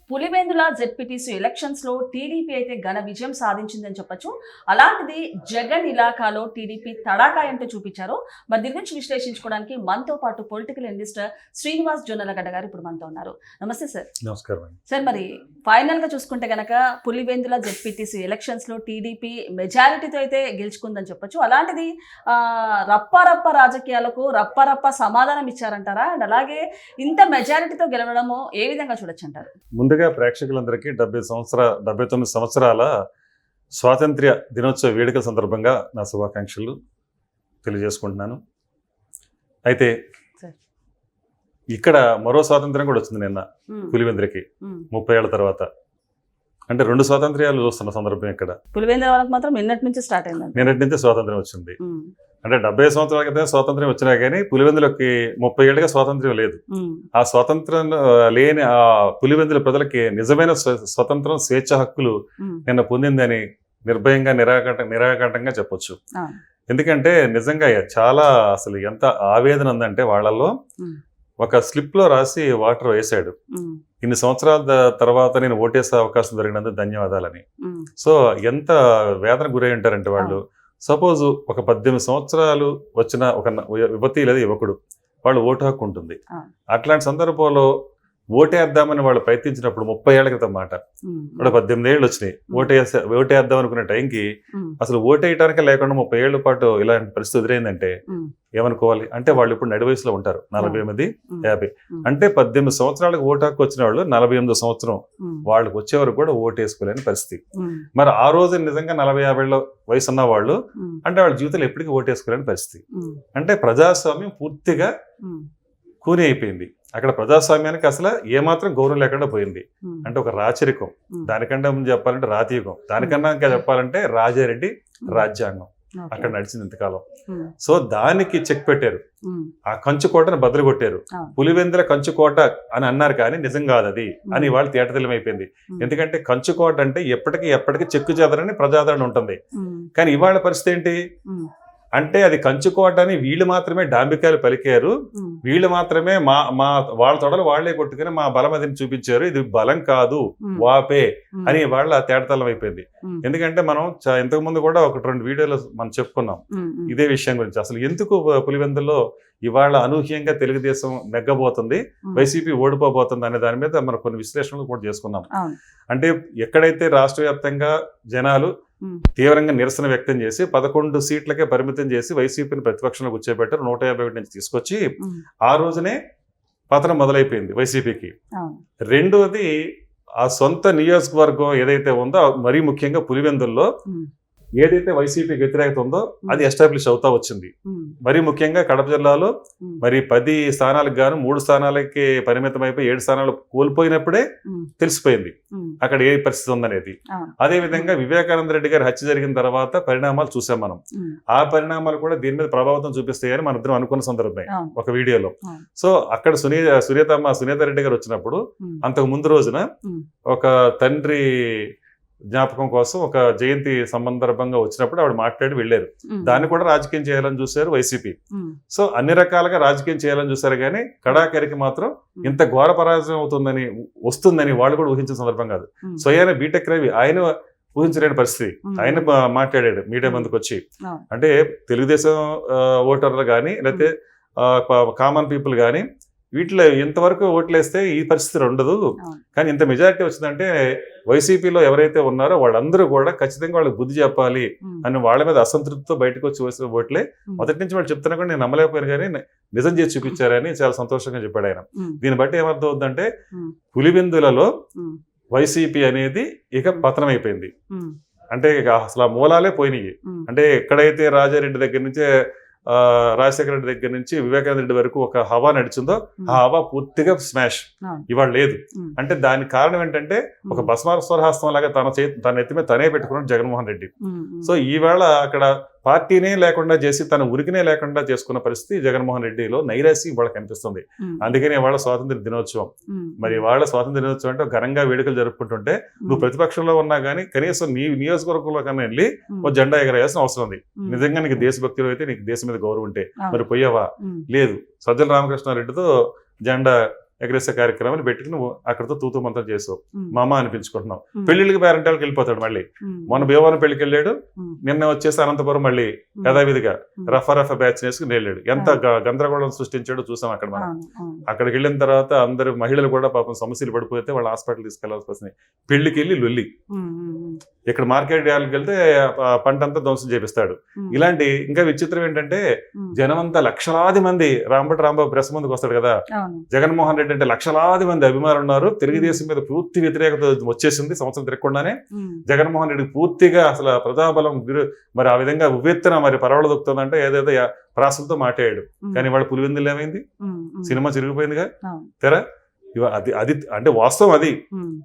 Pulivendula ZPTC elections లో TDP అయితే ఘన విజయం సాధించిందని చెప్పొచ్చు. అలాంటిది జగన్ ఇలాకాలో టీడీపీ తడాకాయ అంటే చూపించారు. మరి దీని గురించి విశ్లేషించుకోవడానికి మనతో పాటు పొలిటికల్ అనలిస్ట్ శ్రీనివాస్ జొన్నలగడ్డ గారు ఇప్పుడు మనతో ఉన్నారు. నమస్తే సార్. నమస్కారం సార్, మరి ఫైనల్ గా చూసుకుంటే గనక పులివెందుల జెడ్పీటీసీ ఎలక్షన్స్ లో టీడీపీ మెజారిటీతో అయితే గెలుచుకుందని చెప్పొచ్చు. అలాంటిది రప్పారప్ప రాజకీయాలకు రప్పారప్ప సమాధానం ఇచ్చారంటారా? అండ్ అలాగే ఇంత మెజారిటీతో గెలవడము ఏ విధంగా చూడొచ్చు అంటారు? ముందుగా ప్రేక్షకులందరికీ 79 సంవత్సరాల స్వాతంత్ర్య దినోత్సవ వేడుకల సందర్భంగా నా శుభాకాంక్షలు తెలియజేసుకుంటున్నాను. అయితే ఇక్కడ మరో స్వాతంత్ర్యం కూడా వచ్చింది నిన్న పులివెందులకి 30 ఏళ్ల తర్వాత. అంటే 2 స్వాతంత్ర్యాలు చూస్తున్న సందర్భం ఇక్కడ. పులివెందుల వాళ్ళకి మాత్రం నిన్నటి నుంచి స్టార్ట్ అయింది. నిన్నటి నుంచి స్వాతంత్ర్యం వచ్చింది. అంటే 70 సంవత్సరాల క్రితం స్వాతంత్ర్యం వచ్చినా కానీ పులివెందులకి 30 ఏళ్ళుగా స్వాతంత్ర్యం లేదు. ఆ స్వాతంత్రం లేని ఆ పులివెందుల ప్రజలకి నిజమైన స్వతంత్రం, స్వేచ్ఛ హక్కులు నిన్న పొందిందని నిర్భయంగా నిరాఘాటంగా చెప్పొచ్చు. ఎందుకంటే నిజంగా చాలా అసలు ఎంత ఆవేదన ఉందంటే వాళ్ళల్లో. ఒక స్లిప్ లో రాసి వాటర్ వేసాడు, ఇన్ని సంవత్సరాల తర్వాత నేను ఓటేసే అవకాశం దొరికినందుకు ధన్యవాదాలని. సో ఎంత వేదన గురై ఉంటారంటే వాళ్ళు. సపోజ్ ఒక 18 సంవత్సరాలు వచ్చిన ఒక యువతి లేదా యువకుడు, వాళ్ళు ఓటు హక్కు ఉంటుంది. అట్లాంటి సందర్భంలో ఓటేద్దామని వాళ్ళు ప్రయత్నించినప్పుడు 30 ఏళ్ల క్రితం మాట, వాళ్ళు 18 ఏళ్ళు వచ్చినాయి, ఓటేద్దాం అనుకునే టైంకి అసలు ఓటేయటానికే లేకుండా 30 ఏళ్ల పాటు ఇలాంటి పరిస్థితి ఎదురైందంటే ఏమనుకోవాలి? అంటే వాళ్ళు ఇప్పుడు నడి వయసులో ఉంటారు, 48, 50. అంటే 18 సంవత్సరాలకు ఓటు హక్కు వచ్చిన వాళ్ళు 48 సంవత్సరం వాళ్ళకి వచ్చే వరకు కూడా ఓటు వేసుకోలేని పరిస్థితి. మరి ఆ రోజు నిజంగా 40-50 వయసు ఉన్న వాళ్ళు అంటే వాళ్ళ జీవితంలో ఎప్పటికీ ఓటు వేసుకోలేని పరిస్థితి. అంటే ప్రజాస్వామ్యం పూర్తిగా కూని అయిపోయింది. అక్కడ ప్రజాస్వామ్యానికి అసలు ఏమాత్రం గౌరవం లేకుండా పోయింది. అంటే ఒక రాచరికం, దానికంటే ముందు చెప్పాలంటే రాతీయుగం, దానికన్నా ఇంకా చెప్పాలంటే రాజారెడ్డి రాజ్యాంగం అక్కడ నడిచింది ఇంతకాలం. సో దానికి చెక్ పెట్టారు, ఆ కంచుకోటను బదులు కొట్టారు. పులివెందుల కంచుకోట అని అన్నారు కానీ నిజం కాదు అది అని వాళ్ళు తేటతెల్లమైపోయింది. ఎందుకంటే కంచుకోట అంటే ఎప్పటికీ చెక్కు చెదరని ప్రజాదరణ ఉంటుంది. కానీ ఇవాళ పరిస్థితి ఏంటి అంటే అది కంచుకోట అని వీళ్ళు మాత్రమే డాంబికాయలు పలికారు, వీళ్ళు మాత్రమే వాళ్ళ తొడలు వాళ్లే కొట్టుకుని మా బలం అదిని చూపించారు, ఇది బలం కాదు వాపే అని వాళ్ళ తేటతల్లం అయిపోయింది. ఎందుకంటే మనం ఇంతకు ముందు కూడా 1-2 వీడియోలు మనం చెప్పుకున్నాం ఇదే విషయం గురించి. అసలు ఎందుకు పులివెందుల్లో ఇవాళ అనూహ్యంగా తెలుగుదేశం నెగ్గబోతుంది, వైసీపీ ఓడిపోబోతుంది అనే దాని మీద మనం కొన్ని విశ్లేషణలు కూడా చేసుకున్నాం. అంటే ఎక్కడైతే రాష్ట్ర వ్యాప్తంగా జనాలు తీవ్రంగా నిరసన వ్యక్తం చేసి 11 సీట్లకే పరిమితం చేసి వైసీపీని ప్రతిపక్షంలో కూర్చోబెట్టారు, 151 నుంచి తీసుకొచ్చి ఆ రోజునే పతనం మొదలైపోయింది వైసీపీకి. రెండోది ఆ సొంత నియోజకవర్గం ఏదైతే ఉందో మరీ ముఖ్యంగా పులివెందుల్లో ఏదైతే వైసీపీకి వ్యతిరేకత ఉందో అది ఎస్టాబ్లిష్ అవుతా వచ్చింది. మరీ ముఖ్యంగా కడప జిల్లాలో మరి 10 స్థానాలకు గాను 3 స్థానాలకి పరిమితం అయిపోయి 7 స్థానాలు కోల్పోయినప్పుడే తెలిసిపోయింది అక్కడ ఏ పరిస్థితి ఉందనేది. అదే విధంగా వివేకానంద రెడ్డి గారి హత్య జరిగిన తర్వాత పరిణామాలు చూసాం మనం. ఆ పరిణామాలు కూడా దీని మీద ప్రభావితం చూపిస్తాయని మన ఇద్దరం అనుకున్న సందర్భమే ఒక వీడియోలో. సో అక్కడ సునీత రెడ్డి గారు వచ్చినప్పుడు అంతకు ముందు రోజున ఒక తండ్రి జ్ఞాపకం కోసం ఒక జయంతి సందర్భంగా వచ్చినప్పుడు ఆవిడ మాట్లాడి వెళ్ళారు. దాన్ని కూడా రాజకీయం చేయాలని చూశారు వైసీపీ. సో అన్ని రకాలుగా రాజకీయం చేయాలని చూశారు కానీ కడాకరికి మాత్రం ఇంత ఘోర పరాజయం వస్తుందని వాళ్ళు కూడా ఊహించిన సందర్భం కాదు. స్వయాన బీటెక్ రవి ఆయన ఊహించలేని పరిస్థితి. ఆయన మాట్లాడాడు మీడియా ముందుకు వచ్చి. అంటే తెలుగుదేశం ఓటర్లు కానీ లేకపోతే కామన్ పీపుల్ కానీ వీటిలో ఇంతవరకు ఓట్లేస్తే ఈ పరిస్థితి ఉండదు, కానీ ఇంత మెజారిటీ వచ్చిందంటే వైసీపీలో ఎవరైతే ఉన్నారో వాళ్ళందరూ కూడా ఖచ్చితంగా వాళ్ళకి బుద్ధి చెప్పాలి అని వాళ్ళ మీద అసంతృప్తితో బయటకు వచ్చి వేసిన ఓట్లే. మొదటి నుంచి వాళ్ళు చెప్తున్నా కూడా నేను నమ్మలేకపోయాను కానీ నిజం చేసి చూపించారని చాలా సంతోషంగా చెప్పాడు ఆయన. దీన్ని బట్టి ఏమర్థం అవుతుందంటే పులివెందులలో వైసీపీ అనేది ఇక పతనం అయిపోయింది. అంటే అసలు ఆ మూలాలే పోయినాయి. అంటే ఎక్కడైతే రాజారెడ్డి దగ్గర నుంచే రాజశేఖర రెడ్డి దగ్గర నుంచి వివేకానంద రెడ్డి వరకు ఒక హవా నడిచిందో ఆ హవా పూర్తిగా స్మాష్ ఇవాళ లేదు. అంటే దానికి కారణం ఏంటంటే ఒక భస్మాస్వరహస్తం లాగా తన ఎత్తి మీద తనే పెట్టుకున్నాడు జగన్మోహన్ రెడ్డి. సో ఈవేళ అక్కడ పార్టీనే లేకుండా చేసి తన ఉనికినే లేకుండా చేసుకున్న పరిస్థితి జగన్మోహన్ రెడ్డిలో నైరాసి ఇవాళ కనిపిస్తుంది. అందుకని ఇవాళ స్వాతంత్ర దినోత్సవం. మరి ఇవాళ స్వాతంత్ర దినోత్సవం అంటే ఘనంగా వేడుకలు జరుపుకుంటుంటే నువ్వు ప్రతిపక్షంలో ఉన్నా కానీ కనీసం నీ నియోజకవర్గంలో కన్నా వెళ్ళి ఒక జెండా ఎగరేయాల్సిన అవసరం ఉంది. నిజంగా నీకు దేశభక్తులు అయితే, నీకు దేశం మీద గౌరవం ఉంటే మరి పోయావా? లేదు. సజ్జల రామకృష్ణారెడ్డితో జెండా ఎగరేసే కార్యక్రమాలు పెట్టుకుని నువ్వు అక్కడతో తూతూ మంత్రం చేసావు, ఉమ్, మా అమ్మ అనిపించుకుంటున్నావు. ఉమ్, పెళ్లిళ్ళకి పేరెంటాలకు వెళ్ళిపోతాడు మళ్ళీ. ఉమ్, మొన్న భీమవరం పెళ్లికి వెళ్ళాడు, ఉమ్, నిన్న వచ్చేసి అనంతపురం మళ్ళీ ఉమ్, యథావిధిగా ఉమ్, రఫా బ్యాచ్ వేసుకుని వెళ్ళాడు. ఎంత గందరగోళం సృష్టించాడో చూసాం అక్కడ మనం. అవును, అవును, అక్కడికి వెళ్ళిన తర్వాత అందరు మహిళలు కూడా పాపం సమస్యలు పడిపోతే వాళ్ళ హాస్పిటల్ తీసుకెళ్లాల్సి వస్తుంది. పెళ్లికి వెళ్ళి లొల్లి. ఉమ్, ఉమ్, ఇక్కడ మార్కెట్ యార్డ్కి వెళ్తే పంట అంతా ధ్వంసం చేపిస్తాడు. ఉమ్, ఇలాంటి ఇంకా విచిత్రం ఏంటంటే ఉమ్, జనమంతా లక్షలాది మంది రాంబాబు ప్రెస్ ముందుకు వస్తాడు కదా. అవును, జగన్మోహన్ రెడ్డి అంటే లక్షలాది మంది అభిమానులు ఉన్నారు. తెలుగుదేశం మీద పూర్తి వ్యతిరేకత వచ్చేసింది సంవత్సరం తిరగకుండానే. ఉమ్, జగన్మోహన్ రెడ్డి పూర్తిగా అసలు ప్రజాబలం మరి ఆ విధంగా ఉవ్వెత్తున మరి పరవళ దొక్కుతుందంటే ఏదేదో ప్రాసలతో మాట్లాడాడు. ఉమ్, కానీ వాడు పులివెందులు ఏమైంది? ఉమ్, ఉమ్, సినిమా చిరిగిపోయిందిగా అవును, తెరా. అది అది అంటే వాస్తవం. ఉమ్,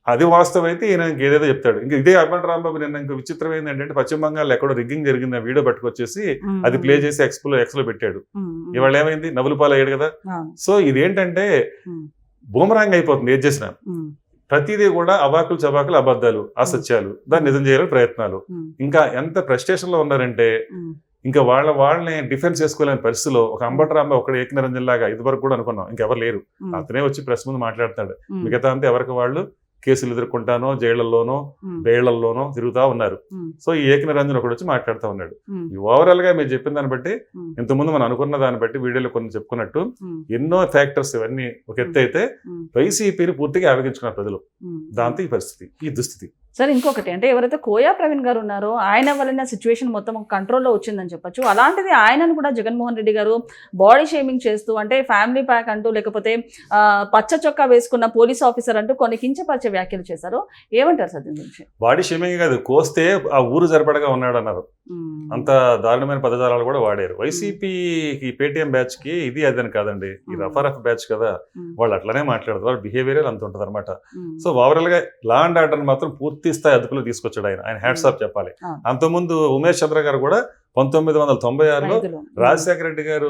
అది వాస్తవం అయితే ఈయన ఏదేదో చెప్తాడు. ఇంకా ఇదే అభిమన్ రాంబాబు నిన్న ఇంకా విచిత్రం ఏంటంటే పశ్చిమ బంగాల్లో ఎక్కడో రిగ్గింగ్ జరిగింది ఆ వీడియో పట్టుకొచ్చేసి ఉమ్, అది ప్లే చేసి ఎక్స్లో పెట్టాడు. ఉమ్, ఉమ్, ఇవాళ ఏమైంది? నవ్వుల పాలు అయ్యాడు కదా. అవును, సో ఇదేంటంటే ఉమ్, బూమరాంగ్ అయిపోతుంది ఏది చేసినా. ఉమ్, ప్రతిదీ కూడా అవాకులు చవాకులు, అబద్ధాలు, అసత్యాలు, దాన్ని నిజం చేయాలని ప్రయత్నాలు. ఉమ్, ఇంకా ఎంత ఫ్రస్ట్రేషన్ లో ఉన్నారంటే ఉమ్, ఇంకా వాళ్ళని డిఫెన్స్ చేసుకోలేని పరిస్థితిలో ఒక అంబటరాంబ ఒకడు ఏకనిరంజన్ లాగా ఇదివరకు కూడా అనుకున్నాం, ఇంకెవరు లేరు. ఉమ్, అతనే వచ్చి ప్రెస్ ముందు మాట్లాడతాడు. ఉమ్, మిగతా అంతా ఎవరికి వాళ్ళు కేసులు ఎదుర్కొంటానో జైళ్లలోనో ఉమ్, బేళ్లలోనో తిరుగుతా ఉన్నారు. ఉమ్, సో ఈ ఏకనిరంజన్ ఒకడు వచ్చి మాట్లాడుతూ ఉన్నాడు. ఉమ్, ఈ ఓవరాల్ గా మీరు చెప్పిన దాన్ని బట్టి, ఉమ్, ఇంతకుముందు మనం అనుకున్న దాన్ని బట్టి వీడియోలో కొన్ని చెప్పుకున్నట్టు ఉమ్, ఎన్నో ఫ్యాక్టర్స్ ఇవన్నీ ఒక ఎత్తు అయితే ఉమ్, వైసీపీని పూర్తిగా ఆవగించుకున్నారు ప్రజలు. ఉమ్. దాంతో ఈ పరిస్థితి, ఈ దుస్థితి. సరే, ఇంకొకటి అంటే ఎవరైతే కోయా ప్రవీణ్ గారు ఉన్నారో ఆయన వలన సిచ్యువేషన్ మొత్తం కంట్రోల్లో వచ్చిందని చెప్పొచ్చు. అలాంటిది ఆయనను కూడా జగన్మోహన్ రెడ్డి గారు బాడీ షేమింగ్ చేస్తూ, అంటే ఫ్యామిలీ ప్యాక్ అంటూ, లేకపోతే పచ్చ చొక్కా వేసుకున్న పోలీస్ ఆఫీసర్ అంటూ కొన్ని కించపరిచే వ్యాఖ్యలు చేశారు. ఏమంటారు సార్ దీని గురించి? బాడీ షేమింగ్ కాదు, కోస్తే ఆ ఊరు జరపడగా ఉన్నాడు అన్నారు. ఉమ్, అంత దారుణమైన పదజాలాలు కూడా వాడారు. వైసీపీకి పేటీఎం బ్యాచ్ కి ఇది అదని కాదండి, ఈ రఫ్ బ్యాచ్ కదా, ఉమ్, వాళ్ళు అట్లనే మాట్లాడతారు. వాళ్ళ బిహేవియర్ అంత ఉంటుంది అనమాట. ఉమ్, సో ఓవరాల్ గా లా అండ్ ఆర్డర్ మాత్రం పూర్తి స్థాయి అదుపులో తీసుకొచ్చాడు ఆయన హ్యాట్స్ ఆఫ్ చెప్పాలి. అవును. అంతకుముందు ఉమేష్ చంద్ర గారు కూడా 1996లో ఐదులో. రాజశేఖర రెడ్డి గారు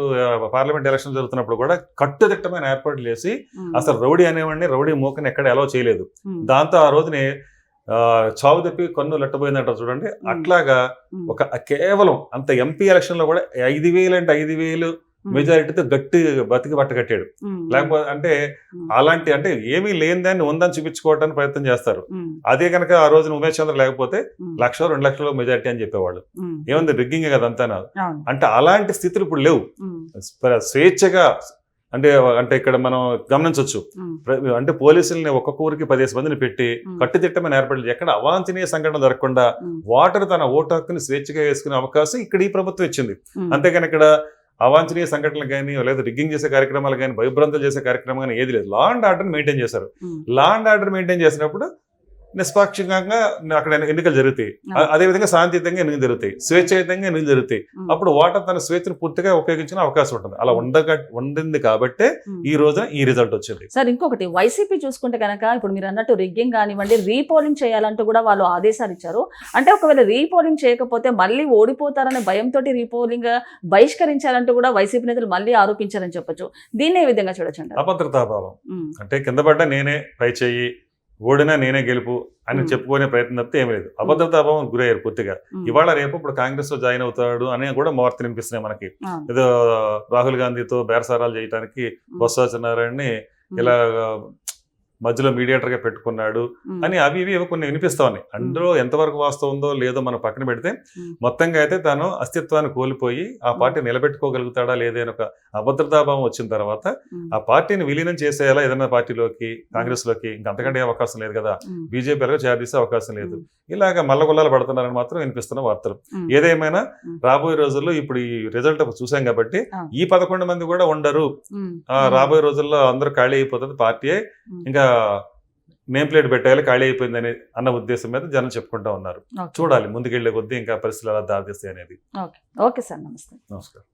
పార్లమెంట్ ఎలక్షన్ జరుగుతున్నప్పుడు కూడా కట్టుదిట్టమైన ఏర్పాట్లు చేసి ఉమ్, అసలు రౌడీ అనేవాడిని, రౌడీ మూకని ఎక్కడ అలౌ చేయలేదు. ఉమ్, దాంతో ఆ రోజుని చావు తప్పి కన్ను లట్టబోయిందంటారు చూడండి. అట్లాగా ఉమ్, ఒక కేవలం అంత ఎంపీ ఎలక్షన్ లో కూడా 5,000 అంటే 5,000 ఉమ్, మెజారిటీతో గట్టి బతికి బట్ట కట్టాడు. ఉమ్, లేకపోతే అంటే ఉమ్, అలాంటి అంటే ఏమీ లేని దాన్ని ఉందని చూపించుకోవడానికి ప్రయత్నం చేస్తారు. ఉమ్, అదే కనుక ఆ రోజున ఉమేష్ చంద్ర లేకపోతే ఉమ్, 1,00,000 2,00,000 మెజారిటీ అని చెప్పేవాళ్ళు. ఉమ్, ఏముంది రిగ్గింగ్ కదా అంతా. అవును, అంటే అలాంటి స్థితులు ఇప్పుడు లేవు. ఉమ్, స్వేచ్ఛగా అంటే అంటే ఇక్కడ మనం గమనించవచ్చు. ఉమ్, అంటే పోలీసుల్ని ఒక్కొక్క ఊరికి 10 మందిని పెట్టి ఉమ్, కట్టుదిట్టమైన ఏర్పాట్లు, ఎక్కడ అవాంఛనీయ సంఘటన జరగకుండా ఉమ్, ఓటరు తన ఓటు హక్కుని స్వేచ్ఛగా వేసుకునే అవకాశం ఇక్కడ ఈ ప్రభుత్వం ఇచ్చింది. ఉమ్, అంతేగాని ఇక్కడ అవాంఛనీయ సంఘటనలు కానీ లేదా రిగ్గింగ్ చేసే కార్యక్రమాలు కానీ భయభ్రాంతులు చేసే కార్యక్రమం కానీ ఏది లేదు. లా అండ్ ఆర్డర్ మెయింటైన్ చేశారు. ఉమ్, లా అండ్ ఆర్డర్ మెయింటైన్ చేసినప్పుడు నిష్పాక్షికంగా అక్కడ ఎన్నికలు జరుగుతాయి. అదేవిధంగా శాంతియుతంగా ఎన్నికలు జరుగుతాయి, స్వేచ్ఛాయుతంగా ఎన్నికలు జరుగుతాయి. ఉమ్, అప్పుడు ఓటర్ తన స్వేచ్ఛను పూర్తిగా ఉపయోగించిన అవకాశం ఉంటుంది. అలా ఉండింది కాబట్టే ఉమ్. ఈ రోజున ఈ రిజల్ట్ వచ్చింది. సార్, ఇంకొకటి వైసీపీ చూసుకుంటే కనుక ఇప్పుడు మీరు అన్నట్టు రిగ్గింగ్ కానివ్వండి, రీపోలింగ్ చేయాలంటూ కూడా వాళ్ళు ఆదేశాలు ఇచ్చారు. అంటే ఒకవేళ రీపోలింగ్ చేయకపోతే మళ్ళీ ఓడిపోతారనే భయంతో రీపోలింగ్ బహిష్కరించాలంటూ కూడా వైసీపీ నేతలు మళ్ళీ ఆరోపించారని చెప్పొచ్చు. దీన్ని ఏ విధంగా చూడొచ్చు? అభద్రతాభావం. అంటే కింద పడ్డా నేనే పై చెయ్యి, ఓడినా నేనే గెలుపు అని చెప్పుకునే ప్రయత్నం తప్పితే ఏమీ లేదు. అభద్రతాభావం గురయ్యారు పూర్తిగా. ఇవాళ రేపు ఇప్పుడు కాంగ్రెస్ లో జాయిన్ అవుతాడు అని కూడా వార్తలు వినిపిస్తున్నాయి మనకి. ఏదో రాహుల్ గాంధీతో బేరసారాలు చేయడానికి బొత్స సత్యనారాయణని ఇలా మధ్యలో మీడియేటర్ గా పెట్టుకున్నాడు అని అవి ఇవి కొన్ని వినిపిస్తా ఉన్నాయి. అందులో ఎంతవరకు వాస్తవం ఉందో లేదో మనం పక్కన పెడితే మొత్తంగా అయితే తాను అస్తిత్వాన్ని కోల్పోయి ఆ పార్టీ నిలబెట్టుకోగలుగుతాడా లేదా అని ఒక అభద్రతాభావం వచ్చిన తర్వాత ఆ పార్టీని విలీనం చేసేయాలా ఏదైనా పార్టీలోకి, కాంగ్రెస్ లోకి, ఇంకంతకంటే అవకాశం లేదు కదా. బీజేపీ ఎలాగో చేరదీసే అవకాశం లేదు. ఇలాగ మల్లగొల్లాలు పడుతున్నారని మాత్రం వినిపిస్తున్న వార్తలు. ఏదేమైనా రాబోయే రోజుల్లో ఇప్పుడు ఈ రిజల్ట్ చూసాం కాబట్టి ఈ 11 మంది కూడా ఉండరు. రాబోయే రోజుల్లో అందరూ ఖాళీ అయిపోతుంది పార్టీ, ఇంకా నేమ్ ప్లేట్ పెట్టాలి ఖాళీ అయిపోయిందని అన్న ఉద్దేశం మీద జనం చెప్పుకుంటా ఉన్నారు. చూడాలి ముందుకెళ్లే కొద్దీ ఇంకా పరిస్థితులు ఎలా దారితీస్తాయి అనేది. ఓకే సార్, నమస్తే. నమస్కారం.